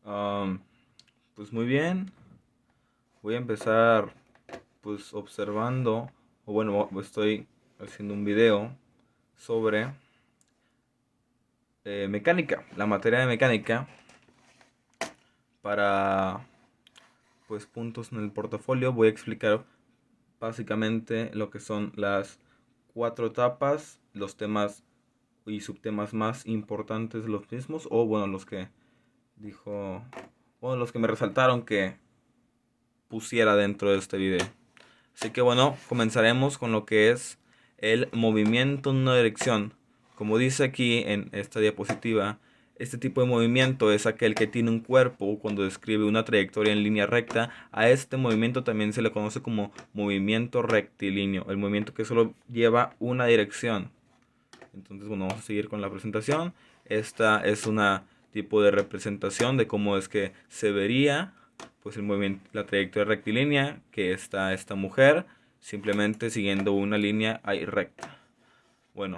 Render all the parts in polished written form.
Am, pues muy bien, voy a empezar pues observando, o bueno, estoy haciendo un video sobre mecánica, la materia de mecánica para pues puntos en el portafolio. Voy a explicar básicamente lo que son las cuatro etapas, los temas y subtemas más importantes de los mismos, o bueno, los que dijo, bueno, los que me resaltaron que pusiera dentro de este video. Así que bueno, comenzaremos con lo que es el movimiento en una dirección. Como dice aquí en esta diapositiva, este tipo de movimiento es aquel que tiene un cuerpo cuando describe una trayectoria en línea recta. A este movimiento también se le conoce como movimiento rectilíneo, el movimiento que solo lleva una dirección. Entonces, bueno, vamos a seguir con la presentación. Esta es una tipo de representación de cómo es que se vería pues el movimiento, la trayectoria rectilínea que está esta mujer, simplemente siguiendo una línea ahí recta. Bueno,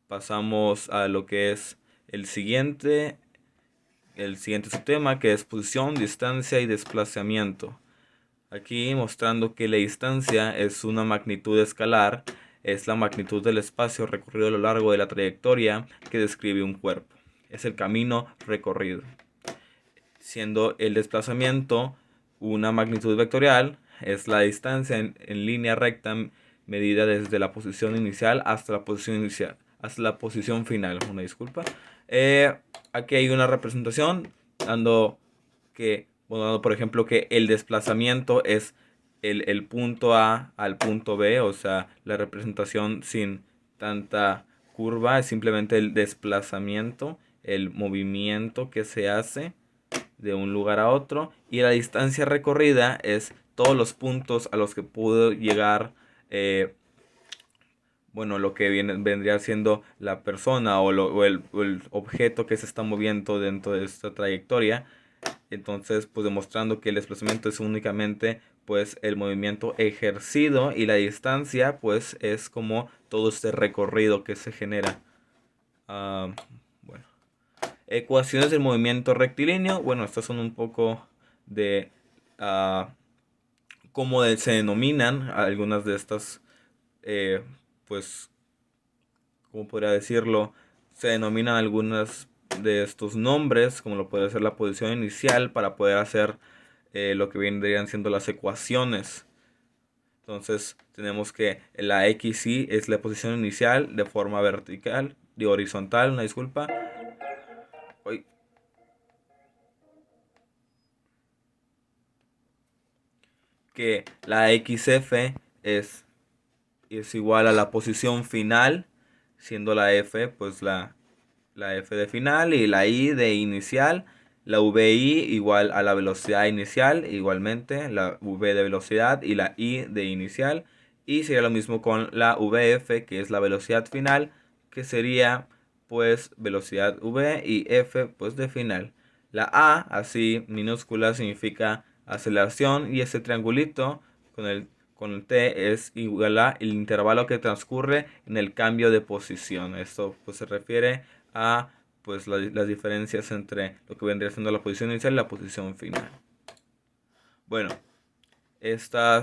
pasamos a lo que es el siguiente subtema, que es posición, distancia y desplazamiento. Aquí mostrando que la distancia es una magnitud escalar, es la magnitud del espacio recorrido a lo largo de la trayectoria que describe un cuerpo. Es el camino recorrido. Siendo el desplazamiento una magnitud vectorial, es la distancia en línea recta medida desde la posición inicial hasta la posición final. Una disculpa. Aquí hay una representación dando que, bueno, dando por ejemplo que el desplazamiento es el punto A al punto B, o sea, la representación sin tanta curva es simplemente el desplazamiento, el movimiento que se hace de un lugar a otro, y la distancia recorrida es todos los puntos a los que pudo llegar, bueno, lo que vendría siendo la persona o el objeto que se está moviendo dentro de esta trayectoria. Entonces, pues demostrando que el desplazamiento es únicamente pues el movimiento ejercido, y la distancia pues es como todo este recorrido que se genera. Bueno, ecuaciones del movimiento rectilíneo. Bueno, estas son un poco de cómo se denominan algunas de estas, pues, ¿cómo podría decirlo? Se denominan algunas de estos nombres, como lo puede ser la posición inicial, para poder hacer lo que vendrían siendo las ecuaciones. Entonces tenemos que la XY es la posición inicial de forma vertical, de horizontal, una disculpa. Uy. Que la XF es igual a la posición final, siendo la F pues la F de final y la I de inicial. La VI igual a la velocidad inicial, igualmente la V de velocidad y la I de inicial. Y sería lo mismo con la VF, que es la velocidad final, que sería pues velocidad V y F pues de final. La A, así minúscula, significa aceleración, y ese triangulito con el T es igual a el intervalo que transcurre en el cambio de posición. Esto pues se refiere a pues las diferencias entre lo que vendría siendo la posición inicial y la posición final. Bueno, esta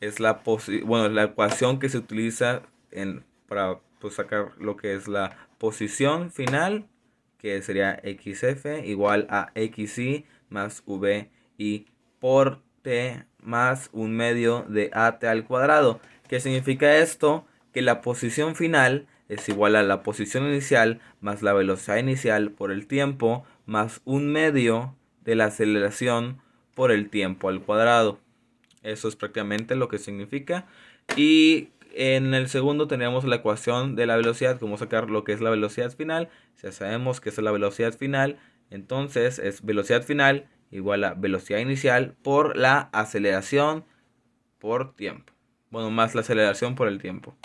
es la ecuación que se utiliza para pues, sacar lo que es la posición final, que sería XF igual a XY más VI por T más un medio de AT al cuadrado. ¿Qué significa esto? Que la posición final es igual a la posición inicial más la velocidad inicial por el tiempo más un medio de la aceleración por el tiempo al cuadrado. Eso es prácticamente lo que significa. Y en el segundo tenemos la ecuación de la velocidad, cómo sacar lo que es la velocidad final. Ya sabemos que es la velocidad final, entonces es velocidad final igual a velocidad inicial por la aceleración por tiempo. Bueno, más la aceleración por el tiempo.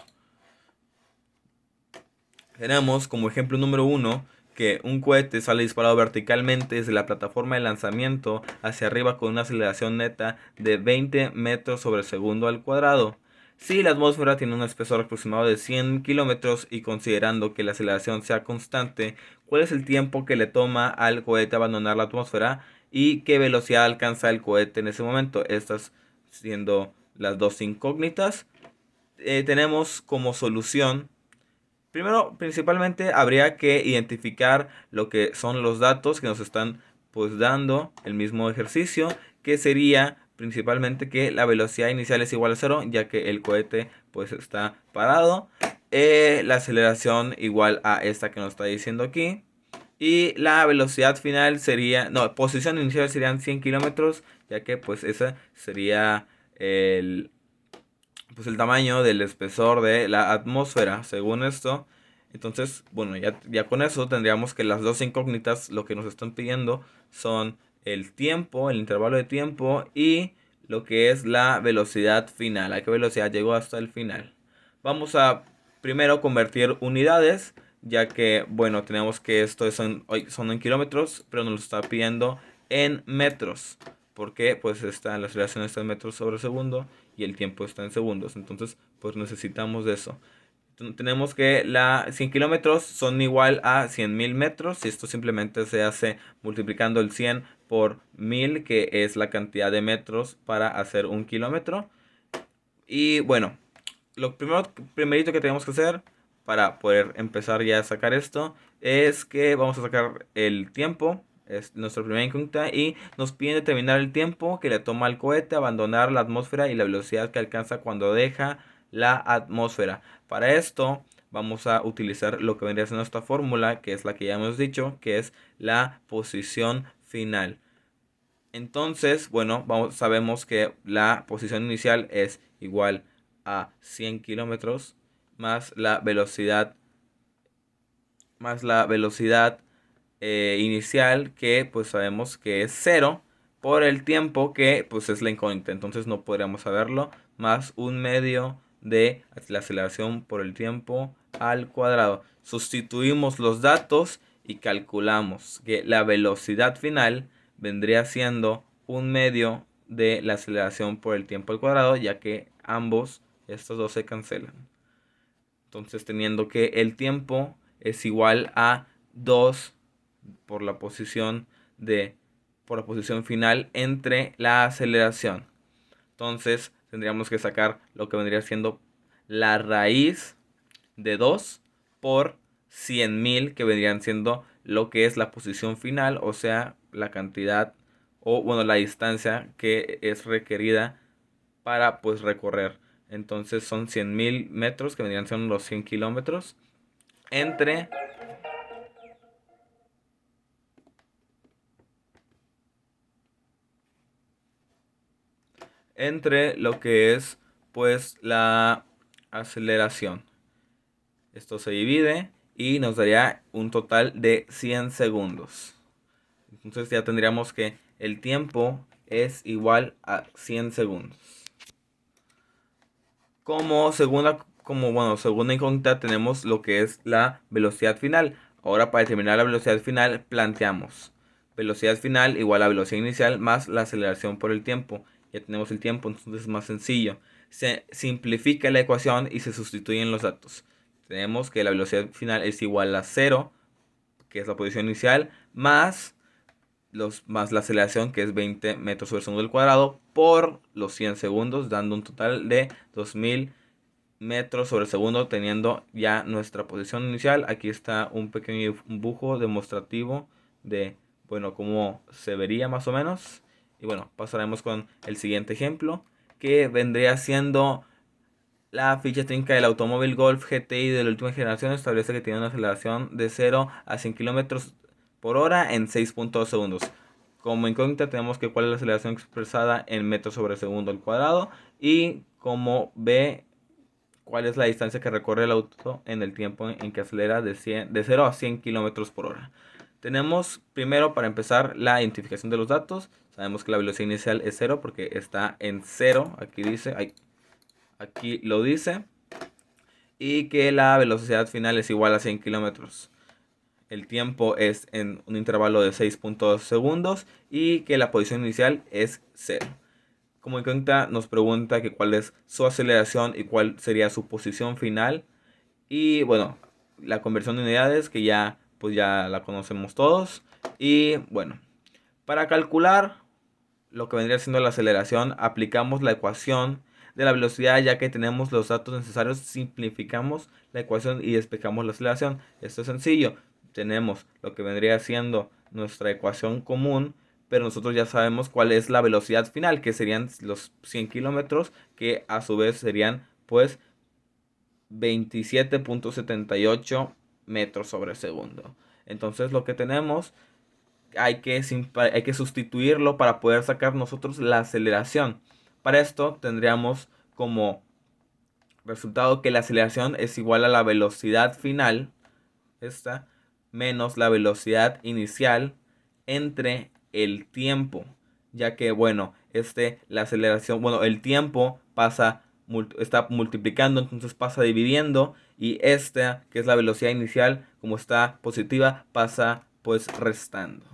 Tenemos como ejemplo número 1 que un cohete sale disparado verticalmente desde la plataforma de lanzamiento hacia arriba con una aceleración neta de 20 metros sobre segundo al cuadrado. Si la atmósfera tiene un espesor aproximado de 100 kilómetros y considerando que la aceleración sea constante, cuál es el tiempo que le toma al cohete abandonar la atmósfera y qué velocidad alcanza el cohete en ese momento. Estas siendo las dos incógnitas. Tenemos como solución, primero, principalmente habría que identificar lo que son los datos que nos están pues dando el mismo ejercicio, que sería principalmente que la velocidad inicial es igual a cero, ya que el cohete pues está parado. La aceleración igual a esta que nos está diciendo aquí. Y la velocidad final sería, no, posición inicial serían 100 kilómetros, ya que pues esa sería el, pues el tamaño del espesor de la atmósfera, según esto. Entonces, bueno, ya con eso tendríamos que las dos incógnitas lo que nos están pidiendo son el tiempo, el intervalo de tiempo y lo que es la velocidad final, a qué velocidad llegó hasta el final. Vamos a primero convertir unidades, ya que, bueno, tenemos que esto son en kilómetros, pero nos lo está pidiendo en metros, porque pues la aceleración está en metros sobre segundo y el tiempo está en segundos. Entonces, pues necesitamos de eso. Tenemos que 100 kilómetros son igual a 100.000 metros. Y esto simplemente se hace multiplicando el 100 por 1000, que es la cantidad de metros para hacer un kilómetro. Y bueno, lo primerito que tenemos que hacer para poder empezar ya a sacar esto es que vamos a sacar el tiempo. Es nuestra primera incógnita y nos piden determinar el tiempo que le toma al cohete abandonar la atmósfera y la velocidad que alcanza cuando deja la atmósfera. Para esto vamos a utilizar lo que vendría siendo esta fórmula, que es la que ya hemos dicho, que es la posición final. Entonces, bueno, sabemos que la posición inicial es igual a 100 kilómetros más la velocidad inicial, que pues sabemos que es cero, por el tiempo que pues es la incógnita. Entonces no podríamos saberlo, más un medio de la aceleración por el tiempo al cuadrado. Sustituimos los datos y calculamos que la velocidad final vendría siendo un medio de la aceleración por el tiempo al cuadrado, ya que estos dos se cancelan. Entonces, teniendo que el tiempo es igual a 2 por la posición por la posición final entre la aceleración. Entonces, tendríamos que sacar lo que vendría siendo la raíz de 2 por 100.000, que vendrían siendo lo que es la posición final, o sea, la cantidad o bueno, la distancia que es requerida para pues recorrer. Entonces son 100.000 metros, que vendrían siendo los 100 kilómetros, entre lo que es pues la aceleración. Esto se divide y nos daría un total de 100 segundos. Entonces ya tendríamos que el tiempo es igual a 100 segundos. Segunda incógnita tenemos lo que es la velocidad final. Ahora, para determinar la velocidad final planteamos velocidad final igual a velocidad inicial más la aceleración por el tiempo. Ya tenemos el tiempo, entonces es más sencillo. Se simplifica la ecuación y se sustituyen los datos. Tenemos que la velocidad final es igual a 0, que es la posición inicial, más la aceleración, que es 20 metros sobre segundo al cuadrado, por los 100 segundos, dando un total de 2000 metros sobre segundo, teniendo ya nuestra posición inicial. Aquí está un pequeño dibujo demostrativo de, bueno, cómo se vería más o menos. Y bueno, pasaremos con el siguiente ejemplo, que vendría siendo la ficha técnica del automóvil Golf GTI de la última generación. Establece que tiene una aceleración de 0 a 100 kilómetros por hora en 6.2 segundos. Como incógnita tenemos que cuál es la aceleración expresada en metros sobre segundo al cuadrado, y como B, cuál es la distancia que recorre el auto en el tiempo en que acelera de 0 a 100 kilómetros por hora. Tenemos primero, para empezar, la identificación de los datos. Sabemos que la velocidad inicial es 0 porque está en 0. Aquí lo dice. Y que la velocidad final es igual a 100 kilómetros. El tiempo es en un intervalo de 6.2 segundos y que la posición inicial es 0. Como incógnita nos pregunta que cuál es su aceleración y cuál sería su posición final. Y bueno, la conversión de unidades, que ya pues ya la conocemos todos. Y bueno, para calcular lo que vendría siendo la aceleración, aplicamos la ecuación de la velocidad, ya que tenemos los datos necesarios, simplificamos la ecuación y despejamos la aceleración. Esto es sencillo. Tenemos lo que vendría siendo nuestra ecuación común, pero nosotros ya sabemos cuál es la velocidad final, que serían los 100 kilómetros, que a su vez serían pues 27.78 metros sobre segundo. Entonces lo que tenemos hay que sustituirlo para poder sacar nosotros la aceleración. Para esto tendríamos como resultado que la aceleración es igual a la velocidad final, esta, menos la velocidad inicial entre el tiempo. Ya que, bueno, la aceleración, bueno, el tiempo está multiplicando, entonces pasa dividiendo. Y esta, que es la velocidad inicial, como está positiva, pasa pues restando.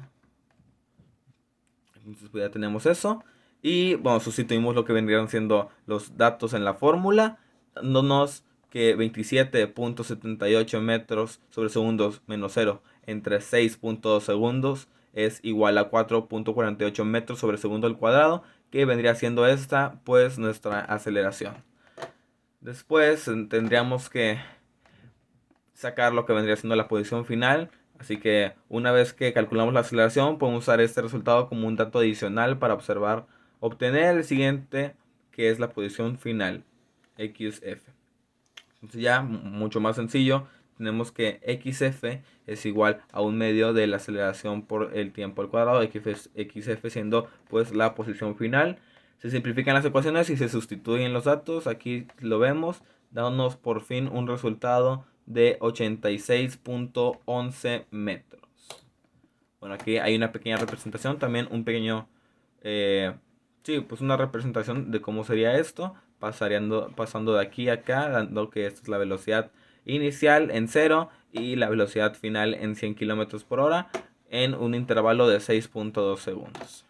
Entonces pues ya tenemos eso. Y bueno, sustituimos lo que vendrían siendo los datos en la fórmula, dándonos que 27.78 metros sobre segundos menos 0 entre 6.2 segundos es igual a 4.48 metros sobre segundo al cuadrado, que vendría siendo esta pues nuestra aceleración. Después tendríamos que sacar lo que vendría siendo la posición final. Así que una vez que calculamos la aceleración, podemos usar este resultado como un dato adicional para obtener el siguiente, que es la posición final, XF. Entonces ya mucho más sencillo, tenemos que XF es igual a un medio de la aceleración por el tiempo al cuadrado, XF siendo pues la posición final. Se simplifican las ecuaciones y se sustituyen los datos, aquí lo vemos, dándonos por fin un resultado de 86.11 metros. Bueno, aquí hay una pequeña representación, también un pequeño, sí, pues una representación de cómo sería esto, pasando de aquí a acá, dando que esta es la velocidad inicial en 0 y la velocidad final en 100 kilómetros por hora en un intervalo de 6.2 segundos.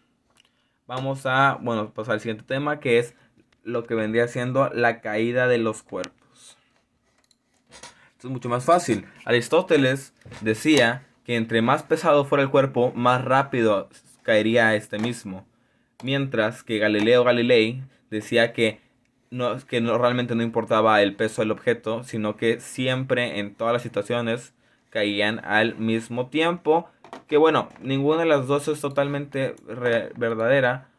Vamos a, bueno, pasar al siguiente tema, que es lo que vendría siendo la caída de los cuerpos. Esto es mucho más fácil. Aristóteles decía que entre más pesado fuera el cuerpo, más rápido caería este mismo. Mientras que Galileo Galilei decía que no, realmente no importaba el peso del objeto, sino que siempre en todas las situaciones caían al mismo tiempo. Que bueno, ninguna de las dos es totalmente verdadera.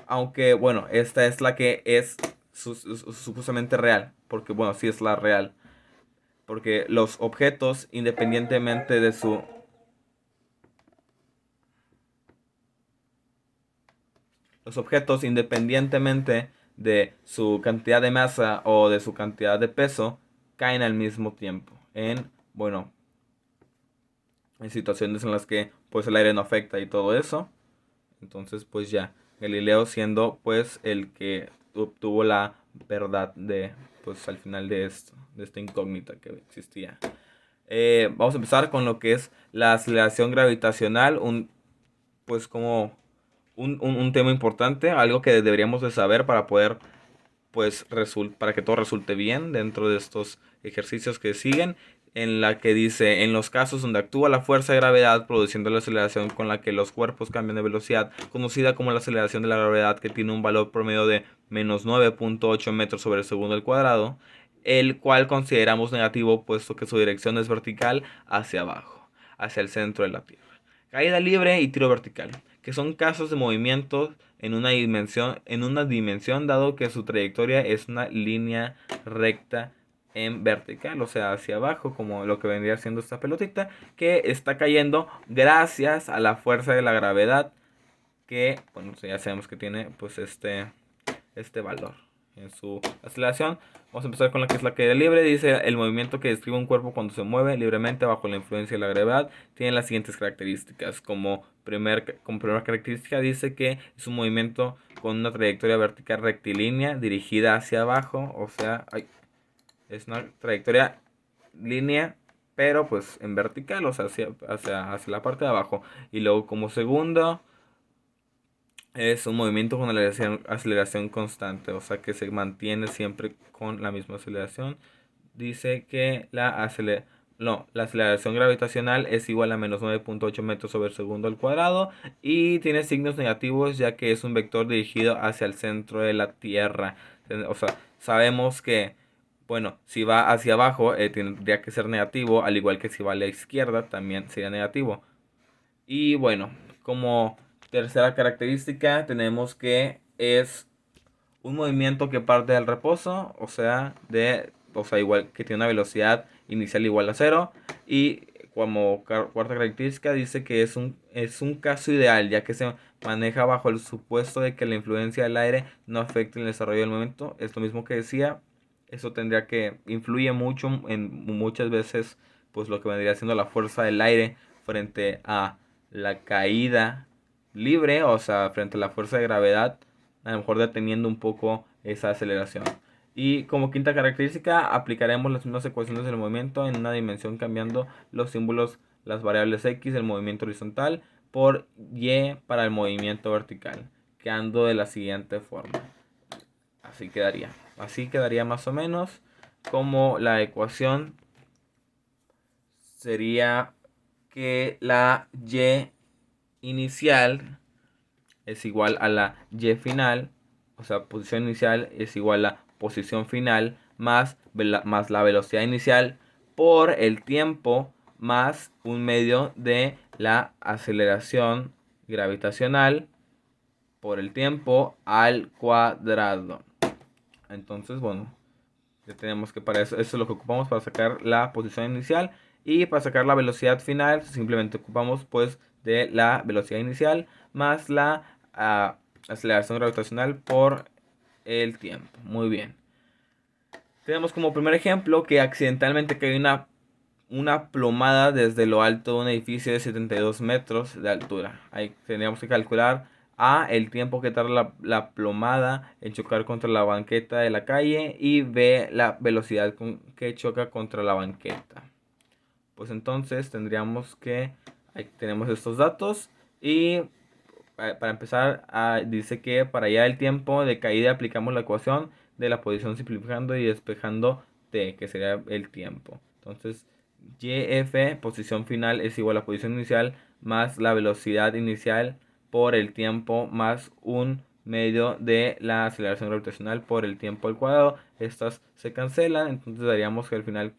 Aunque bueno, esta es la que es supuestamente real. Porque bueno, sí es la real. Porque los objetos, independientemente de su... Los objetos, independientemente de su cantidad de masa o de su cantidad de peso, caen al mismo tiempo. Bueno, en situaciones en las que pues el aire no afecta y todo eso. Entonces pues ya, Galileo siendo pues el que obtuvo la verdad de pues al final de esto, de esta incógnita que existía. Vamos a empezar con lo que es la aceleración gravitacional, pues como un tema importante, algo que deberíamos de saber para poder, pues, para que todo resulte bien dentro de estos ejercicios que siguen, en la que dice, en los casos donde actúa la fuerza de gravedad produciendo la aceleración con la que los cuerpos cambian de velocidad, conocida como la aceleración de la gravedad, que tiene un valor promedio de menos 9.8 metros sobre segundo al cuadrado, el cual consideramos negativo puesto que su dirección es vertical hacia abajo, hacia el centro de la Tierra. Caída libre y tiro vertical, que son casos de movimientos en una dimensión dado que su trayectoria es una línea recta en vertical, o sea, hacia abajo, como lo que vendría siendo esta pelotita, que está cayendo gracias a la fuerza de la gravedad, que, bueno, ya sabemos que tiene pues este valor en su aceleración. Vamos a empezar con la que es la caída libre. Dice, el movimiento que describe un cuerpo cuando se mueve libremente bajo la influencia de la gravedad tiene las siguientes características. Como primera característica dice que es un movimiento con una trayectoria vertical rectilínea dirigida hacia abajo. O sea, es una trayectoria línea, pero pues en vertical, o sea, hacia la parte de abajo. Y luego como segundo, es un movimiento con aceleración constante, o sea que se mantiene siempre con la misma aceleración. Dice que la no, la aceleración gravitacional es igual a menos 9.8 metros sobre segundo al cuadrado y tiene signos negativos ya que es un vector dirigido hacia el centro de la Tierra. O sea, sabemos que, bueno, si va hacia abajo tendría que ser negativo, al igual que si va a la izquierda también sería negativo. Y bueno, como tercera característica tenemos que es un movimiento que parte del reposo, o sea, igual que tiene una velocidad inicial igual a cero. Y como cuarta característica dice que es un caso ideal, ya que se maneja bajo el supuesto de que la influencia del aire no afecte el desarrollo del movimiento. Es lo mismo que decía, eso tendría que influye mucho en muchas veces, pues lo que vendría siendo la fuerza del aire frente a la caída libre, o sea, frente a la fuerza de gravedad, a lo mejor deteniendo un poco esa aceleración. Y como quinta característica, aplicaremos las mismas ecuaciones del movimiento en una dimensión cambiando los símbolos, las variables x del movimiento horizontal por y para el movimiento vertical, quedando de la siguiente forma. Así quedaría. Así quedaría más o menos como la ecuación sería que la y inicial es igual a la y final, o sea, posición inicial es igual a posición final más la velocidad inicial por el tiempo más un medio de la aceleración gravitacional por el tiempo al cuadrado. Entonces, bueno, ya tenemos que para eso es lo que ocupamos para sacar la posición inicial. Y para sacar la velocidad final simplemente ocupamos pues de la velocidad inicial más la aceleración gravitacional por el tiempo. Muy bien. Tenemos como primer ejemplo que accidentalmente cae una plomada desde lo alto de un edificio de 72 metros de altura. Ahí tendríamos que calcular el tiempo que tarda la plomada en chocar contra la banqueta de la calle y B, la velocidad con que choca contra la banqueta. Pues entonces tendríamos que, ahí tenemos estos datos y para empezar dice que para hallar el tiempo de caída aplicamos la ecuación de la posición simplificando y despejando t, que sería el tiempo. Entonces YF, posición final, es igual a posición inicial más la velocidad inicial por el tiempo más un medio de la aceleración gravitacional por el tiempo al cuadrado. Estas se cancelan, entonces daríamos que al final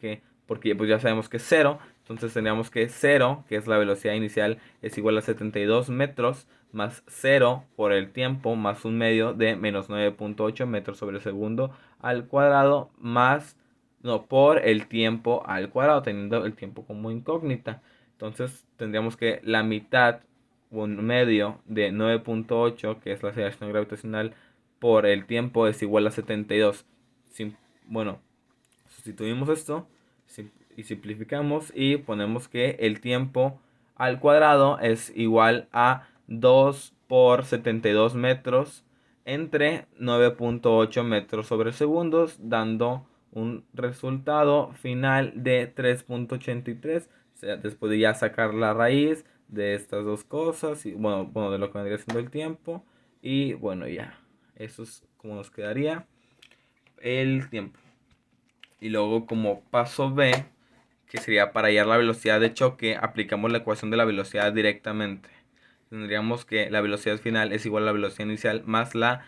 porque pues ya sabemos que es 0, entonces tendríamos que 0, que es la velocidad inicial, es igual a 72 metros más 0 por el tiempo más un medio de menos 9.8 metros sobre segundo al cuadrado más no, por el tiempo al cuadrado, teniendo el tiempo como incógnita. Entonces tendríamos que la mitad, un medio de 9.8, que es la aceleración gravitacional, por el tiempo es igual a 72. Bueno, sustituimos esto y simplificamos y ponemos que el tiempo al cuadrado es igual a 2 por 72 metros entre 9.8 metros sobre segundos, dando un resultado final de 3.83. O sea, después de ya sacar la raíz de estas dos cosas, y bueno, de lo que vendría siendo el tiempo, y bueno, ya, eso es como nos quedaría el tiempo. Y luego como paso B, que sería para hallar la velocidad de choque, aplicamos la ecuación de la velocidad directamente. Tendríamos que la velocidad final es igual a la velocidad inicial más la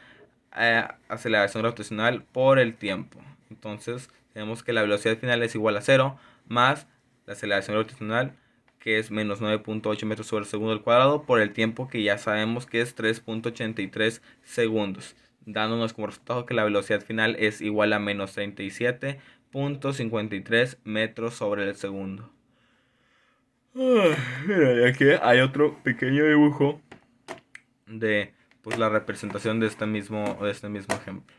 aceleración gravitacional por el tiempo. Entonces tenemos que la velocidad final es igual a 0 más la aceleración gravitacional, que es menos 9.8 metros sobre segundo al cuadrado, por el tiempo que ya sabemos que es 3.83 segundos, dándonos como resultado que la velocidad final es igual a menos 37.53 metros sobre el segundo. Mira, y aquí hay otro pequeño dibujo de pues la representación de este mismo ejemplo.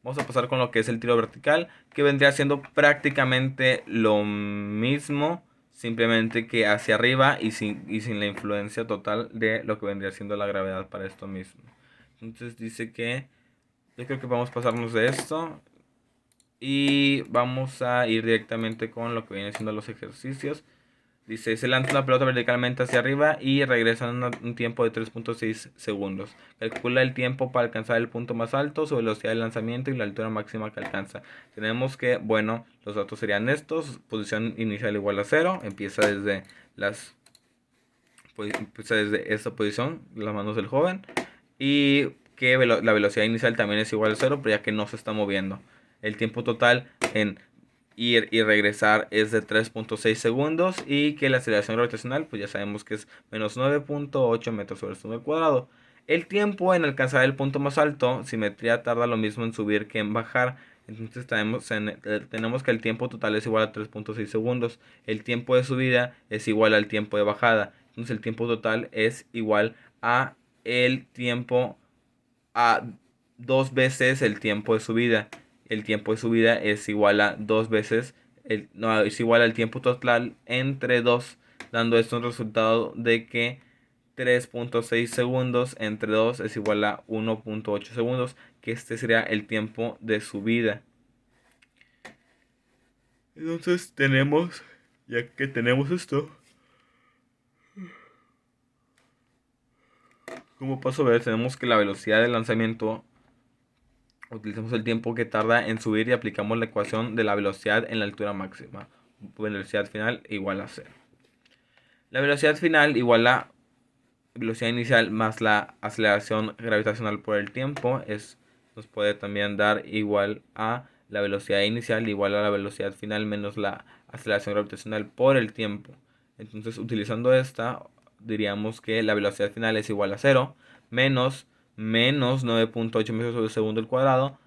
Vamos a pasar con lo que es el tiro vertical, que vendría siendo prácticamente lo mismo, simplemente que hacia arriba y sin la influencia total de lo que vendría siendo la gravedad para esto mismo. Entonces dice que yo creo que vamos a pasarnos de esto y vamos a ir directamente con lo que viene siendo los ejercicios. Dice, se lanza una pelota verticalmente hacia arriba y regresa en un tiempo de 3.6 segundos. Calcula el tiempo para alcanzar el punto más alto, su velocidad de lanzamiento y la altura máxima que alcanza. Tenemos que, bueno, los datos serían estos. Posición inicial igual a 0. Empieza desde esta posición, las manos del joven. Y que la velocidad inicial también es igual a 0, pero ya que no se está moviendo. El tiempo total en ir y regresar es de 3.6 segundos y que la aceleración gravitacional pues ya sabemos que es menos 9.8 metros sobre el segundo al cuadrado. El tiempo en alcanzar el punto más alto, simetría, tarda lo mismo en subir que en bajar. Entonces tenemos que el tiempo total es igual a 3.6 segundos. El tiempo de subida es igual al tiempo de bajada. Entonces el tiempo total es igual a el tiempo a 2 veces el tiempo de subida. El tiempo de subida es igual a 2 veces, no, es igual al tiempo total entre 2, dando esto un resultado de que 3.6 segundos entre 2 es igual a 1.8 segundos, que este sería el tiempo de subida. Entonces tenemos, ya que tenemos esto, como paso a ver, tenemos que la velocidad de lanzamiento, utilizamos el tiempo que tarda en subir y aplicamos la ecuación de la velocidad en la altura máxima. Velocidad final igual a 0. La velocidad final igual a velocidad inicial más la aceleración gravitacional por el tiempo nos puede también dar igual a la velocidad inicial igual a la velocidad final menos la aceleración gravitacional por el tiempo. Entonces, utilizando esta, diríamos que la velocidad final es igual a 0 menos 9.8 metros sobre segundo al cuadrado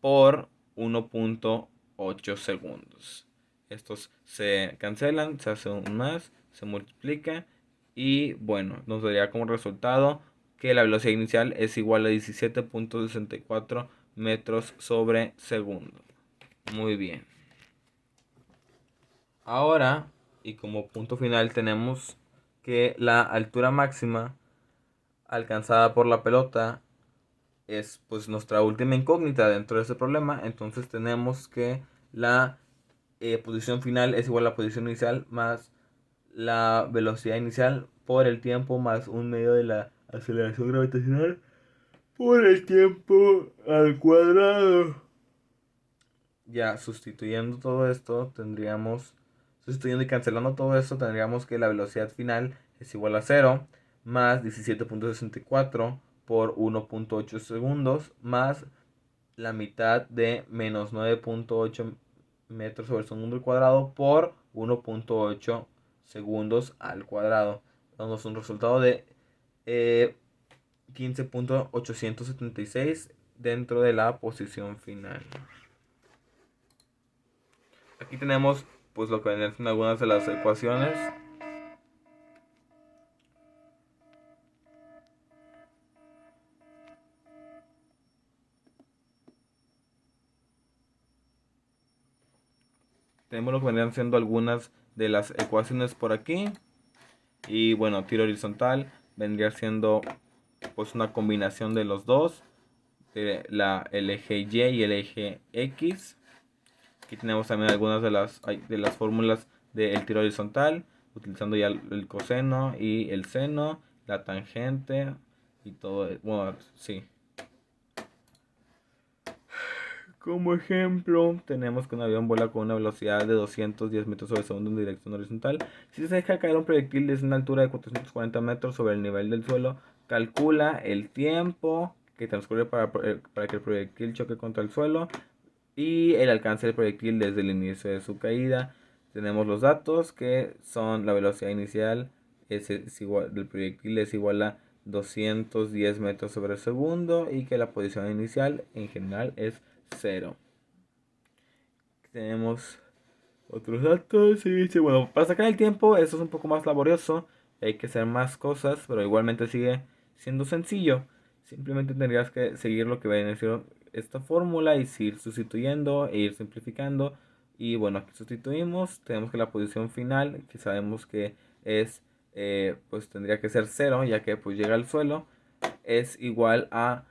por 1.8 segundos. Estos se cancelan, se hace un más, se multiplica y bueno, nos daría como resultado que la velocidad inicial es igual a 17.64 metros sobre segundo. Muy bien. Ahora, y como punto final, tenemos que la altura máxima alcanzada por la pelota es pues nuestra última incógnita dentro de este problema. Entonces tenemos que la posición final es igual a la posición inicial más la velocidad inicial por el tiempo más un medio de la aceleración gravitacional por el tiempo al cuadrado. Ya sustituyendo todo esto sustituyendo y cancelando todo esto, tendríamos que la velocidad final es igual a 0 más 17.64 por 1.8 segundos más la mitad de menos 9.8 metros sobre segundo al cuadrado por 1.8 segundos al cuadrado. Damos un resultado de 15.876 dentro de la posición final. Aquí tenemos pues lo que vendrían siendo algunas de las ecuaciones. Tenemos lo que vendrían siendo algunas de las ecuaciones por aquí. Y bueno, tiro horizontal vendría siendo pues una combinación de los dos, de el eje Y y el eje X. Aquí tenemos también algunas de las fórmulas del tiro horizontal, utilizando ya el coseno y el seno, la tangente y todo. Bueno, sí. Como ejemplo, tenemos que un avión vuela con una velocidad de 210 metros sobre segundo en dirección horizontal. Si se deja caer un proyectil desde una altura de 440 metros sobre el nivel del suelo, calcula el tiempo que transcurre para que el proyectil choque contra el suelo y el alcance del proyectil desde el inicio de su caída. Tenemos los datos que son la velocidad inicial del proyectil es igual a 210 metros sobre segundo y que la posición inicial en general es 0. Tenemos otros datos y dice, bueno, para sacar el tiempo esto es un poco más laborioso, hay que hacer más cosas, pero igualmente sigue siendo sencillo. Simplemente tendrías que seguir lo que viene a decir esta fórmula y ir sustituyendo e ir simplificando. Y bueno, aquí sustituimos, tenemos que la posición final, que sabemos que es, pues tendría que ser 0, ya que pues llega al suelo, es igual a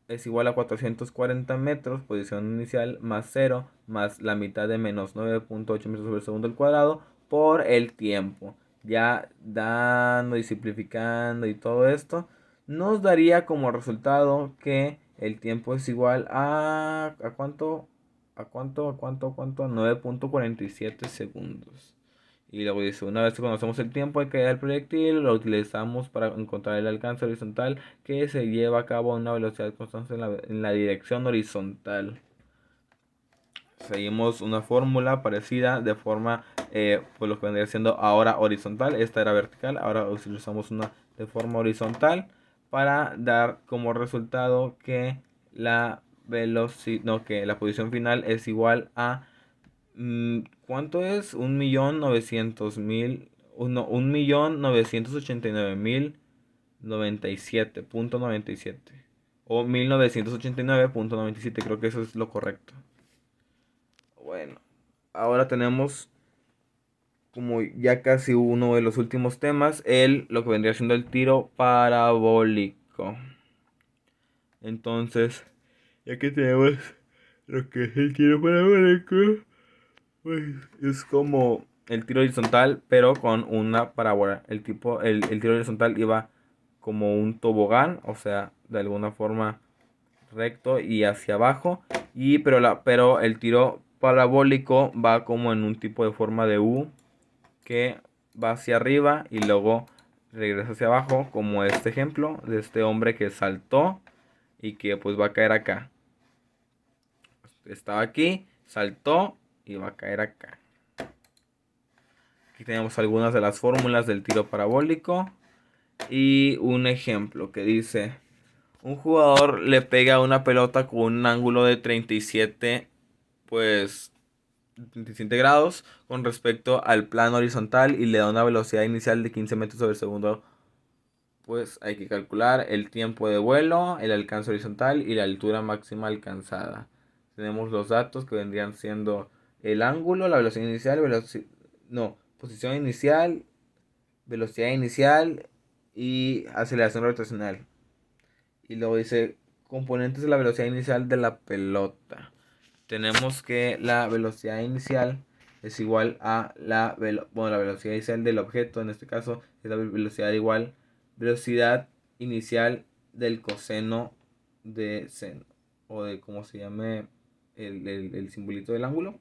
440 metros, posición inicial, más 0, más la mitad de menos 9.8 metros sobre segundo al cuadrado, por el tiempo. Ya dando y simplificando y todo esto, nos daría como resultado que el tiempo es igual ¿a cuánto? ¿A cuánto? 9.47 segundos. Y luego dice, una vez que conocemos el tiempo de caída del proyectil, lo utilizamos para encontrar el alcance horizontal que se lleva a cabo a una velocidad constante en la dirección horizontal. Seguimos una fórmula parecida de forma, pues lo que vendría siendo ahora horizontal. Esta era vertical, ahora utilizamos una de forma horizontal para dar como resultado que la que la posición final es igual a ¿cuánto es? 1.900.000, 1.989.097.97 o 1989.97, creo que eso es lo correcto. Bueno, ahora tenemos como ya casi uno de los últimos temas, lo que vendría siendo el tiro parabólico. Entonces, ya que tenemos lo que es el tiro parabólico, pues es como el tiro horizontal, pero con una parábola. El tiro horizontal iba como un tobogán, o sea, de alguna forma recto y hacia abajo. Pero el tiro parabólico va como en un tipo de forma de U que va hacia arriba y luego regresa hacia abajo, como este ejemplo de este hombre que saltó y que pues va a caer acá. Estaba aquí, saltó y va a caer acá. Aquí tenemos algunas de las fórmulas del tiro parabólico y un ejemplo que dice: un jugador le pega una pelota con un ángulo de 37, pues 37 grados con respecto al plano horizontal y le da una velocidad inicial de 15 metros sobre segundo. Pues hay que calcular el tiempo de vuelo, el alcance horizontal y la altura máxima alcanzada. Tenemos los datos que vendrían siendo el ángulo, la velocidad inicial, posición inicial, velocidad inicial y aceleración gravitacional. Y luego dice componentes de la velocidad inicial de la pelota. Tenemos que la velocidad inicial es igual a la velocidad inicial del objeto. En este caso es la velocidad inicial del coseno de seno, o de cómo se llame el simbolito del ángulo.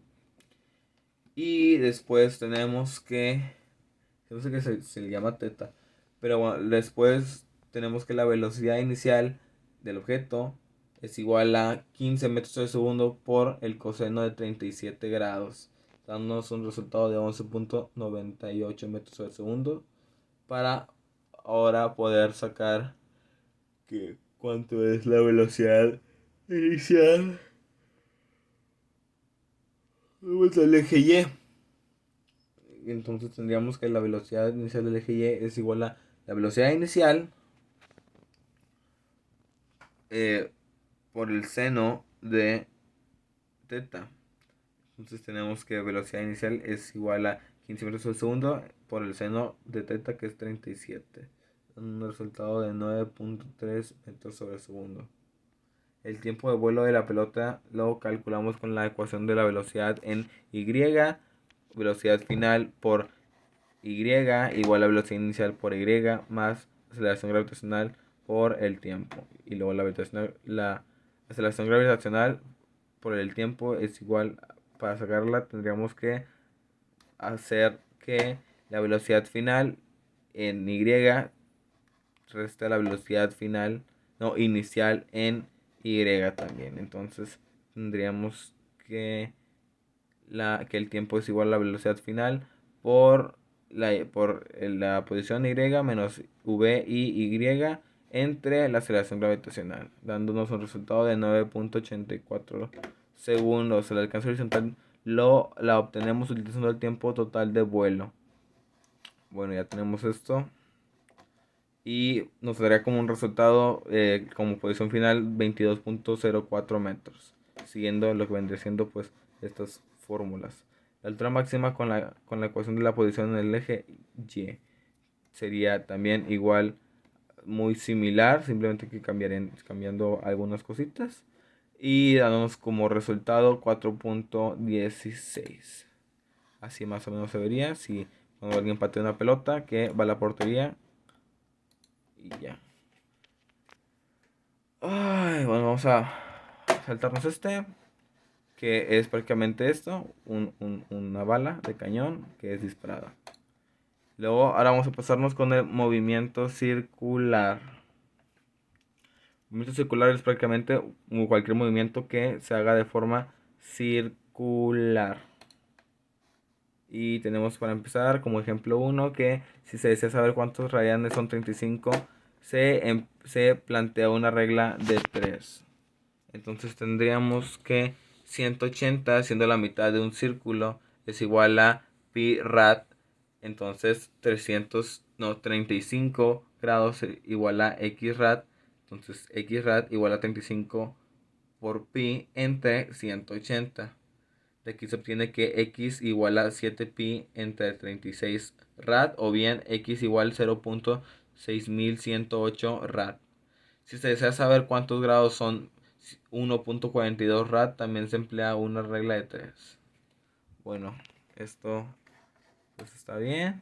Y después tenemos que, no sé qué se le llama teta, pero bueno, después tenemos que la velocidad inicial del objeto es igual a 15 metros por segundo por el coseno de 37 grados, dándonos un resultado de 11.98 metros por segundo, para ahora poder sacar que cuánto es la velocidad inicial. Vamos al eje Y. Entonces tendríamos que la velocidad inicial del eje Y es igual a la velocidad inicial por el seno de teta. Entonces tenemos que velocidad inicial es igual a 15 metros por segundo por el seno de teta, que es 37. Un resultado de 9.3 metros sobre segundo. El tiempo de vuelo de la pelota lo calculamos con la ecuación de la velocidad en Y, velocidad final por Y igual a velocidad inicial por Y más aceleración gravitacional por el tiempo. Y luego la aceleración gravitacional por el tiempo es igual, para sacarla tendríamos que hacer que la velocidad final en Y resta la velocidad final, no, inicial en Y también. Entonces tendríamos que el tiempo es igual a la velocidad final por la posición Y menos V y Y entre la aceleración gravitacional, dándonos un resultado de 9.84 segundos. El alcance horizontal la obtenemos utilizando el tiempo total de vuelo. Bueno, ya tenemos esto. Y nos daría como un resultado, como posición final, 22.04 metros. Siguiendo lo que vendría siendo pues estas fórmulas. La altura máxima con la ecuación de la posición en el eje Y sería también igual, muy similar, simplemente que cambiando algunas cositas. Y dándonos como resultado 4.16. Así más o menos se vería si cuando alguien patea una pelota que va a la portería y ya. Ay, bueno, vamos a saltarnos que es prácticamente esto, una bala de cañón que es disparada. Luego, ahora vamos a pasarnos con el movimiento circular. El movimiento circular es prácticamente cualquier movimiento que se haga de forma circular. Y tenemos para empezar como ejemplo 1 que si se desea saber cuántos radianes son 35, se plantea una regla de 3. Entonces tendríamos que 180, siendo la mitad de un círculo, es igual a pi rad. Entonces 35 grados igual a x rad. Entonces x rad igual a 35 por pi entre 180. De aquí se obtiene que x igual a 7pi entre 36 rad, o bien x igual a 0.6108 rad. Si se desea saber cuántos grados son 1.42 rad, también se emplea una regla de 3. Bueno, esto pues está bien.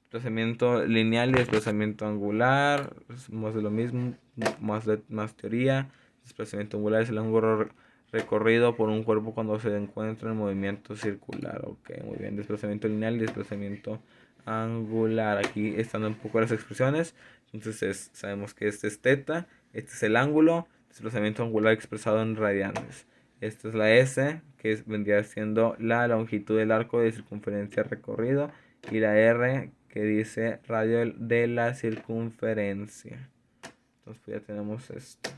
Desplazamiento lineal y desplazamiento angular, es más de lo mismo, más teoría. Desplazamiento angular es el ángulo recorrido por un cuerpo cuando se encuentra en movimiento circular. Ok, muy bien. Desplazamiento lineal y desplazamiento angular. Aquí están un poco las expresiones. Entonces sabemos que este es teta, este es el ángulo, desplazamiento angular expresado en radianes. Esta es la S, que vendría siendo la longitud del arco de circunferencia recorrido, y la R, que dice radio de la circunferencia. Entonces pues ya tenemos esto.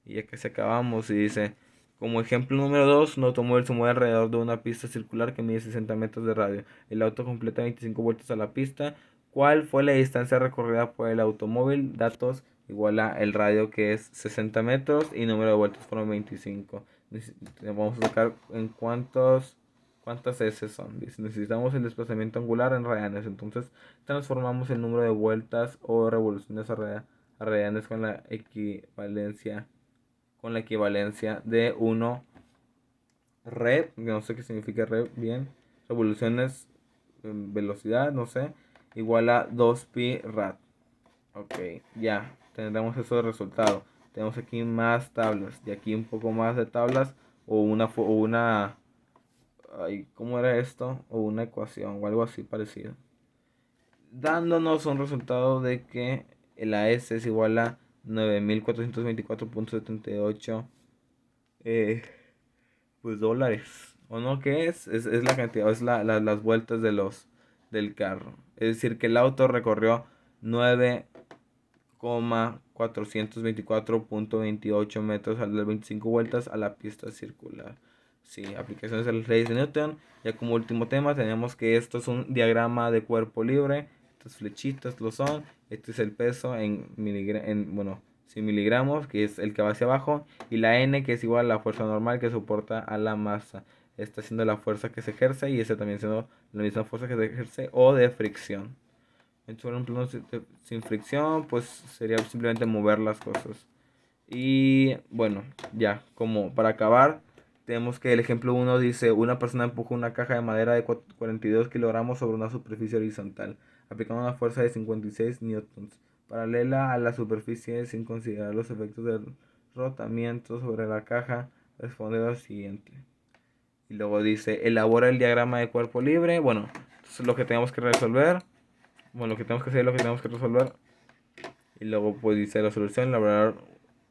Y ya que se acabamos y dice, como ejemplo número 2, un automóvil se mueve alrededor de una pista circular que mide 60 metros de radio. El auto completa 25 vueltas a la pista. ¿Cuál fue la distancia recorrida por el automóvil? Datos igual a el radio, que es 60 metros, y número de vueltas fueron 25. Vamos a sacar en cuántas S son. Dice, necesitamos el desplazamiento angular en radianes. Entonces transformamos el número de vueltas o revoluciones a radianes con la equivalencia de 1 rev, no sé qué significa rev bien, revoluciones en velocidad, no sé, igual a 2 pi rad. Ok, ya tendremos eso de resultado. Tenemos aquí más tablas y aquí un poco más de tablas, o una ay, ¿cómo era esto? O una ecuación o algo así parecido, dándonos un resultado de que la S es igual a 9424.78 pues dólares. ¿O no? ¿Qué es? Es la cantidad, es las vueltas del carro. Es decir, que el auto recorrió 9,424.28 metros al dar 25 vueltas a la pista circular. Sí, aplicaciones de las leyes de Newton. Ya como último tema tenemos que esto es un diagrama de cuerpo libre. Estas flechitas lo son. Este es el peso bueno, 100 miligramos, que es el que va hacia abajo. Y la N, que es igual a la fuerza normal que soporta a la masa. Esta siendo la fuerza que se ejerce, y esta también siendo la misma fuerza que se ejerce o de fricción. Sobre un plano sin fricción, pues sería simplemente mover las cosas. Y bueno, ya, como para acabar, tenemos que el ejemplo 1 dice, una persona empuja una caja de madera de 42 kilogramos sobre una superficie horizontal, aplicando una fuerza de 56 newtons, paralela a la superficie sin considerar los efectos del rotamiento sobre la caja. Responde lo siguiente. Y luego dice, elabora el diagrama de cuerpo libre. Bueno, eso es lo que tenemos que resolver. Bueno, lo que tenemos que hacer es lo que tenemos que resolver. Y luego pues dice la solución, la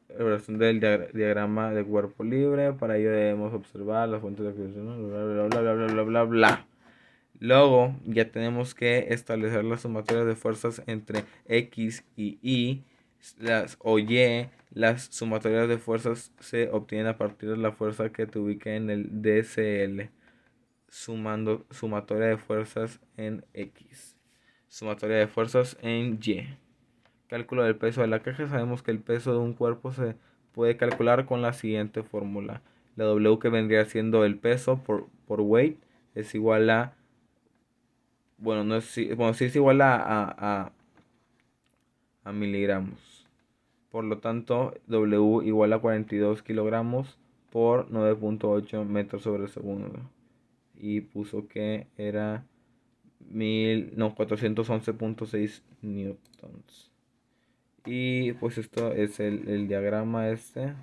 elaboración del diagrama de cuerpo libre. Para ello debemos observar las fuentes de acción, bla bla bla bla bla bla bla bla. Luego ya tenemos que establecer las sumatorias de fuerzas entre X y Y, o Y. Las sumatorias de fuerzas se obtienen a partir de la fuerza que te ubica en el DCL, sumando sumatoria de fuerzas en X, sumatoria de fuerzas en Y. Cálculo del peso de la caja. Sabemos que el peso de un cuerpo se puede calcular con la siguiente fórmula. La W, que vendría siendo el peso por weight, es igual a, bueno, no es, bueno, sí es igual a miligramos. Por lo tanto, W igual a 42 kilogramos por 9.8 metros sobre segundo. y puso que era 411.6 newtons. Y pues esto es el diagrama este.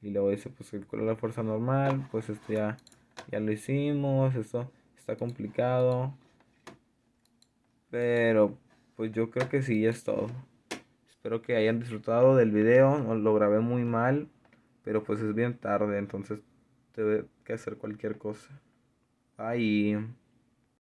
Y luego dice, pues calcula la fuerza normal. Pues esto ya lo hicimos. Esto está complicado. Pero pues yo creo que sí, ya es todo. Espero que hayan disfrutado del video. No, lo grabé muy mal. Pero pues es bien tarde. Entonces tuve que hacer cualquier cosa. Bye.